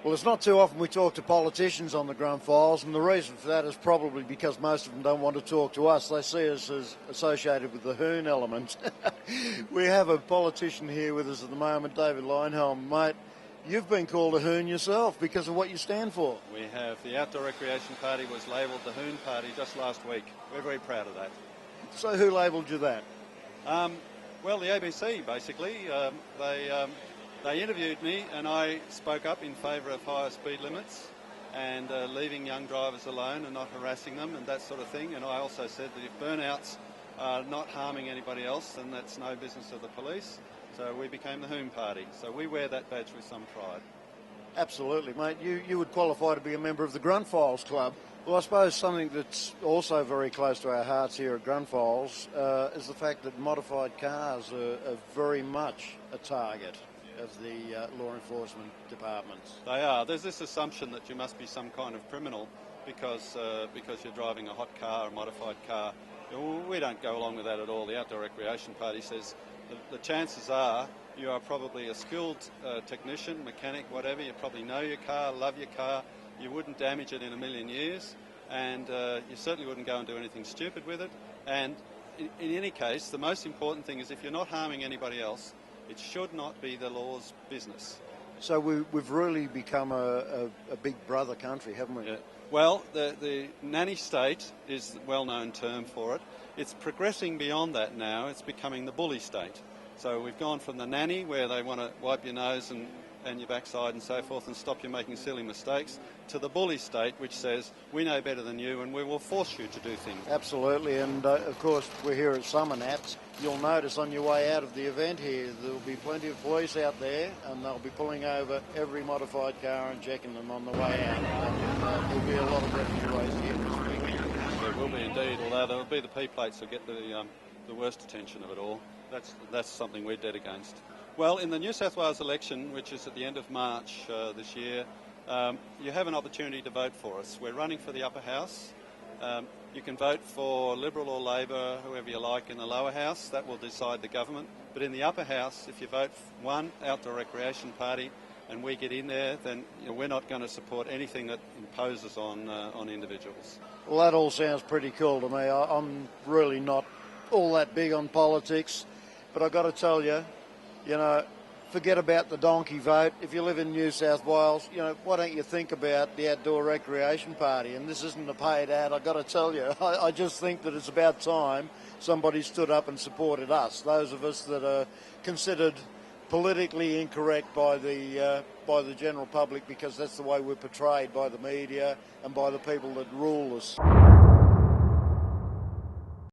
Well, it's not too often we talk to politicians on the Grunt Files, and the reason for that is probably because most of them don't want to talk to us. They see us as associated with the hoon element. We have a politician here with us at the moment, David Linehelm. Mate, you've been called a hoon yourself because of what you stand for. We have. The Outdoor Recreation Party was labelled the Hoon Party just last week. We're very proud of that. So who labelled you that? Well, the ABC, basically. They interviewed me and I spoke up in favour of higher speed limits and leaving young drivers alone and not harassing them and that sort of thing. And I also said that if burnouts are not harming anybody else, then that's no business of the police. So we became the Hoon Party. So we wear that badge with some pride. Absolutely, mate. You would qualify to be a member of the Grunt Files Club. Well, I suppose something that's also very close to our hearts here at Grunt Files is the fact that modified cars are very much a target of the law enforcement departments. They are. There's this assumption that you must be some kind of criminal because you're driving a hot car, a modified car. We don't go along with that at all. The Outdoor Recreation Party says the chances are you are probably a skilled technician, mechanic, whatever. You probably know your car, love your car. You wouldn't damage it in a million years, and you certainly wouldn't go and do anything stupid with it. And in any case, the most important thing is if you're not harming anybody else, it should not be the law's business. So we've really become a big brother country, haven't we? Yeah. Well, the nanny state is the well-known term for it. It's progressing beyond that now. It's becoming the bully state. So we've gone from the nanny, where they want to wipe your nose and your backside and so forth and stop you making silly mistakes, to the bully state, which says, we know better than you and we will force you to do things. Absolutely, and of course we're here at Summernats. You'll notice on your way out of the event here, there'll be plenty of police out there and they'll be pulling over every modified car and checking them on the way out. And there'll be a lot of revenue raised here this weekend. There will be indeed, although there'll be the P-plates that get the worst attention of it all. That's something we're dead against. Well, in the New South Wales election, which is at the end of March this year, you have an opportunity to vote for us. We're running for the upper house. You can vote for Liberal or Labor, whoever you like, in the lower house. That will decide the government. But in the upper house, if you vote for one Outdoor Recreation Party and we get in there, then we're not going to support anything that imposes on individuals. Well, that all sounds pretty cool to me. I'm really not all that big on politics, but I've got to tell you, forget about the donkey vote. If you live in New South Wales, why don't you think about the Outdoor Recreation Party? And this isn't a paid ad, I've got to tell you. I just think that it's about time somebody stood up and supported us, those of us that are considered politically incorrect by the general public, because that's the way we're portrayed by the media and by the people that rule us.